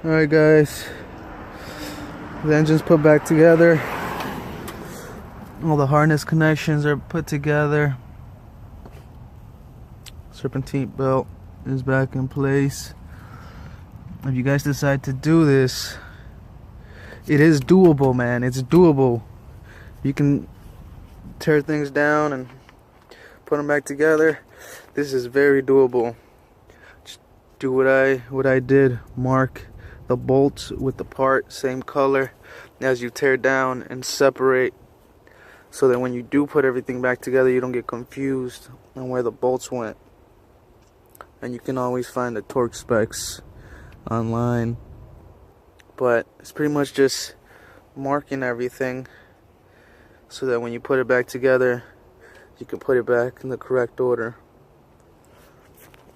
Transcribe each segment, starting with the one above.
Alright guys, the engine's put back together. All the harness connections are put together. Serpentine belt is back in place. If you guys decide to do this, it is doable, man. It's doable. You can tear things down and put them back together. This is very doable. Just do what I did. Mark the bolts with the part same color as you tear down and separate, so that when you do put everything back together, you don't get confused on where the bolts went. And you can always find the torque specs online, but it's pretty much just marking everything so that when you put it back together, you can put it back in the correct order.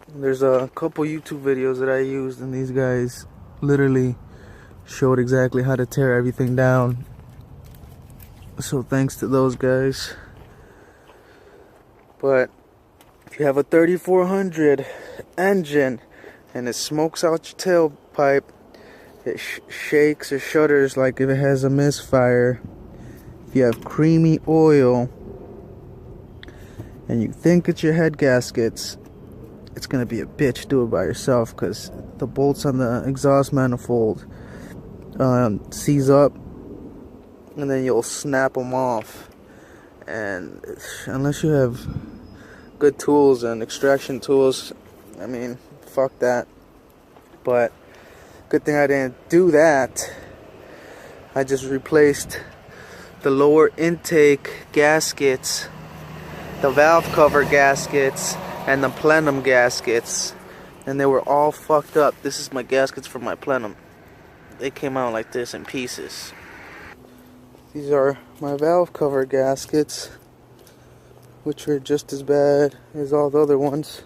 There's a couple YouTube videos that I used, and these guys literally showed exactly how to tear everything down. So thanks to those guys. But if you have a 3400 engine and it smokes out your tailpipe, it shakes or shudders like if it has a misfire. If you have creamy oil and you think it's your head gaskets, it's gonna be a bitch. Do it by yourself, because the bolts on the exhaust manifold seize up, and then you'll snap them off. And unless you have good tools and extraction tools, I mean, fuck that. But good thing I didn't do that. I just replaced the lower intake gaskets, the valve cover gaskets, and the plenum gaskets, and they were all fucked up. This is my gaskets for my plenum. They came out like this in pieces. These are my valve cover gaskets, which are just as bad as all the other ones.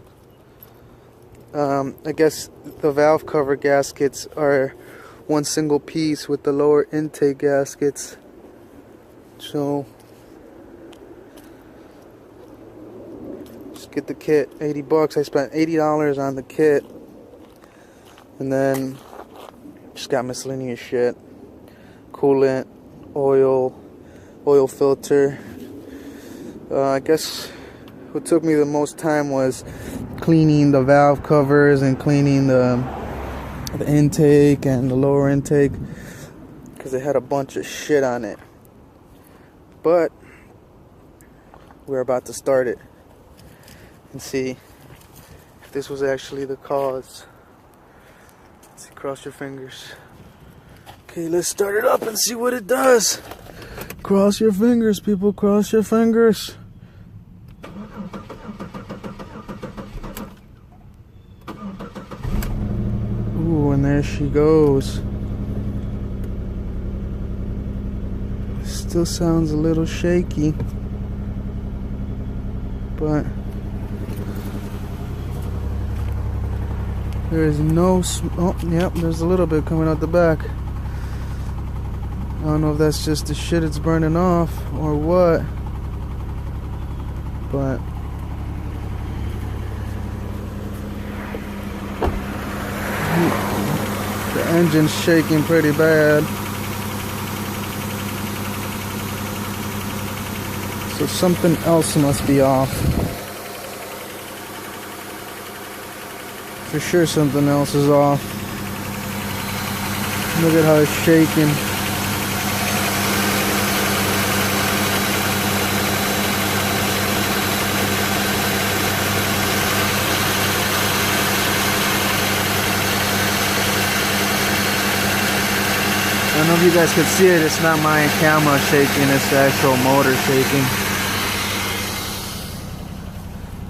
I guess the valve cover gaskets are one single piece with the lower intake gaskets. So just get the kit, 80 bucks. I spent $80 on the kit, and then just got miscellaneous shit, coolant, oil filter. I guess what took me the most time was cleaning the valve covers and cleaning the intake and the lower intake, because it had a bunch of shit on it. But we're about to start it and see if this was actually the cause. Let's see, cross your fingers. Okay, let's start it up and see what it does. Cross your fingers, people, cross your fingers. Ooh, and there she goes. Still sounds a little shaky, but there is no oh, yep, there's a little bit coming out the back. I don't know if that's just the shit it's burning off or what, but the engine's shaking pretty bad. So something else must be off. For sure something else is off. Look at how it's shaking. I don't know if you guys could see it. It's not my camera shaking, it's the actual motor shaking.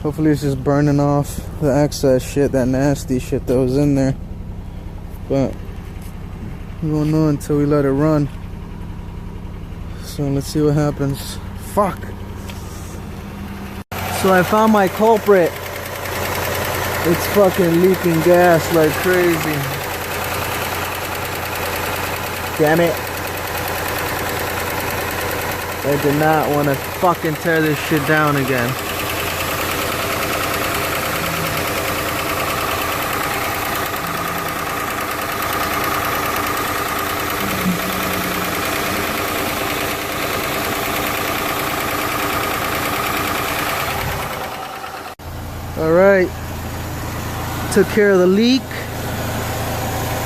Hopefully it's just burning off the excess shit, that nasty shit that was in there. But we won't know until we let it run. So let's see what happens. Fuck! So I found my culprit. It's fucking leaking gas like crazy. Damn it. I did not want to fucking tear this shit down again. took care of the leak.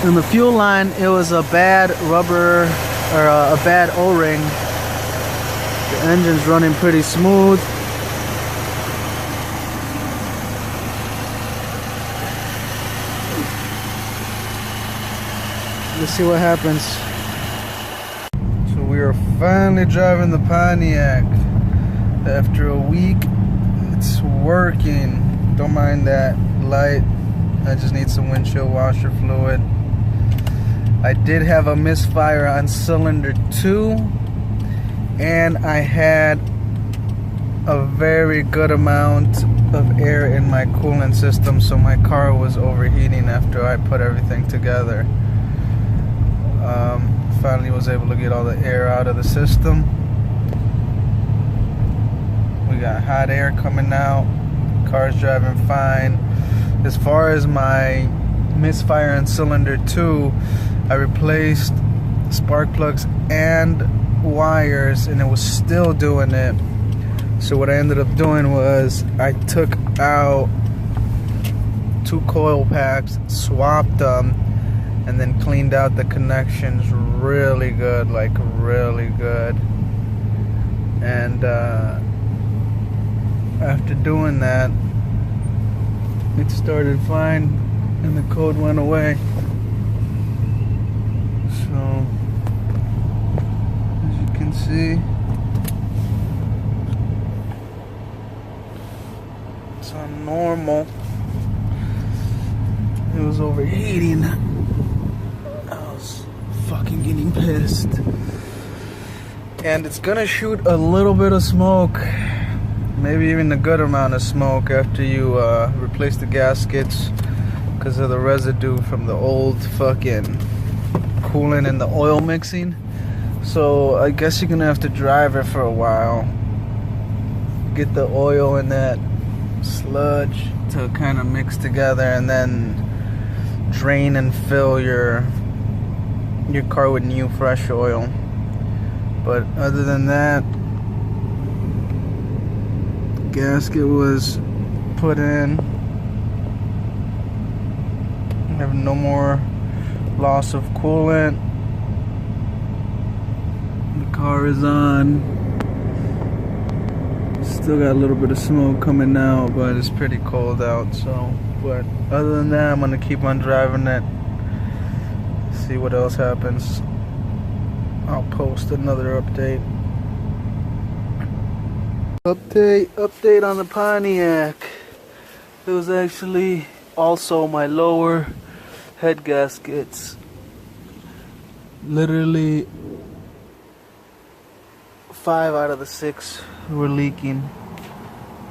In the fuel line, it was a bad rubber or a bad O-ring. The engine's running pretty smooth. Let's see what happens. So we are finally driving the Pontiac. After a week, it's working. Don't mind that light. I just need some windshield washer fluid. I did have a misfire on cylinder 2, and I had a very good amount of air in my coolant system, so my car was overheating after I put everything together. Finally was able to get all the air out of the system. We got hot air coming out. Car's driving fine. As far as my misfire in cylinder 2, I replaced spark plugs and wires, and it was still doing it. So what I ended up doing was I took out 2 coil packs, swapped them, and then cleaned out the connections really good, like really good. And after doing that, it started fine and the code went away. So as you can see, it's on normal. It was overheating. I was fucking getting pissed. And it's gonna shoot a little bit of smoke, maybe even a good amount of smoke after you replace the gaskets, because of the residue from the old fucking coolant and the oil mixing. So I guess you're gonna have to drive it for a while, get the oil and that sludge to kind of mix together, and then drain and fill your car with new fresh oil. But other than that, gasket was put in. I have no more loss of coolant. The car is on. Still got a little bit of smoke coming out, but it's pretty cold out. So, but other than that, I'm gonna keep on driving it. See what else happens. I'll post another update. Update on the Pontiac. It was actually also my lower head gaskets. Literally 5 out of the 6 were leaking.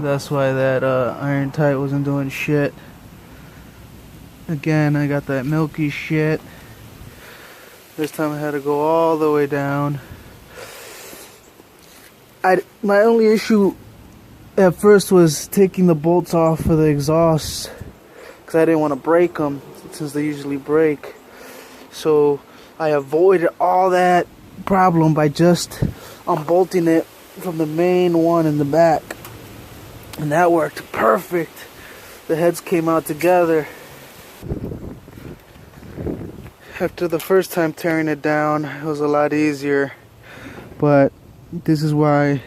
That's why that iron tight wasn't doing shit. Again, I got that milky shit. This time I had to go all the way down. My only issue at first was taking the bolts off for the exhaust, because I didn't want to break them since they usually break. So I avoided all that problem by just unbolting it from the main one in the back, and that worked perfect. The heads came out together. After the first time tearing it down, it was a lot easier, but this is why it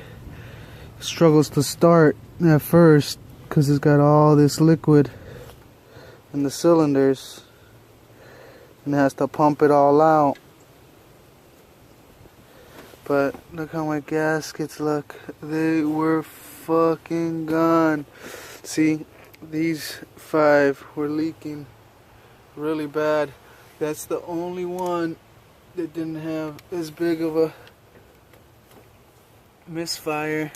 struggles to start at first, because it's got all this liquid in the cylinders and it has to pump it all out. But look how my gaskets look. They were fucking gone. See, these 5 were leaking really bad. That's the only one that didn't have as big of a misfire.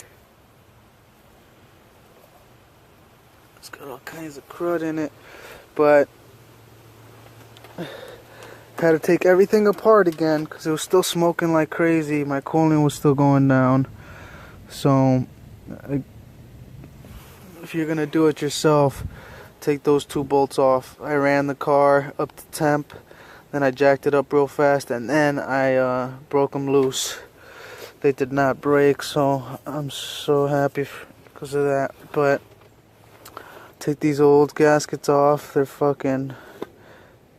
It's got all kinds of crud in it, but had to take everything apart again because it was still smoking like crazy. My coolant was still going down. So if you're gonna do it yourself, take those 2 bolts off. I ran the car up to temp, then I jacked it up real fast, and then I broke them loose. They did not break, so I'm so happy because of that. But Take these old gaskets off. They're fucking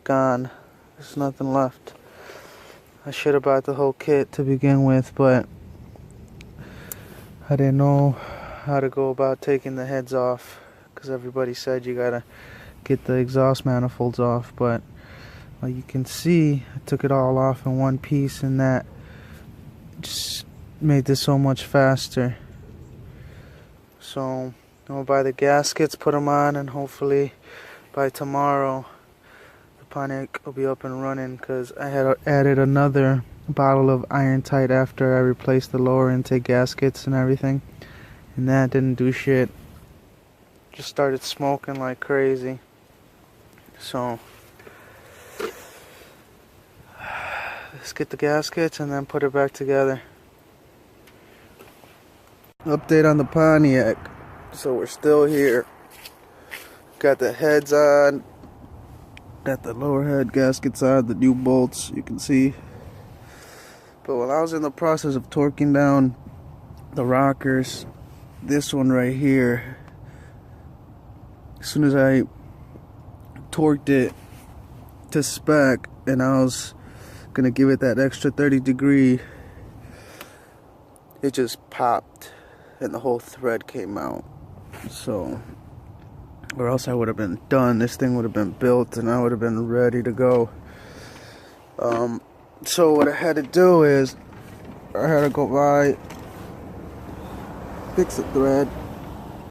gone. There's nothing left. I should have bought the whole kit to begin with, but I didn't know how to go about taking the heads off, because everybody said you gotta get the exhaust manifolds off. But like you can see, I took it all off in one piece, and that just made this so much faster. So I'm gonna buy the gaskets, put them on, and hopefully by tomorrow the Pontiac will be up and running, because I had added another bottle of iron tight after I replaced the lower intake gaskets and everything, and that didn't do shit. Just started smoking like crazy. So let's get the gaskets and then put it back together. Update on the Pontiac. So we're still here. Got the heads on, got the lower head gaskets on, the new bolts, you can see. But while I was in the process of torquing down the rockers, this one right here, as soon as I torqued it to spec and I was gonna give it that extra 30-degree, it just popped and the whole thread came out. So, or else I would have been done. This thing would have been built and I would have been ready to go. So what I had to do is I had to go buy, fix the thread,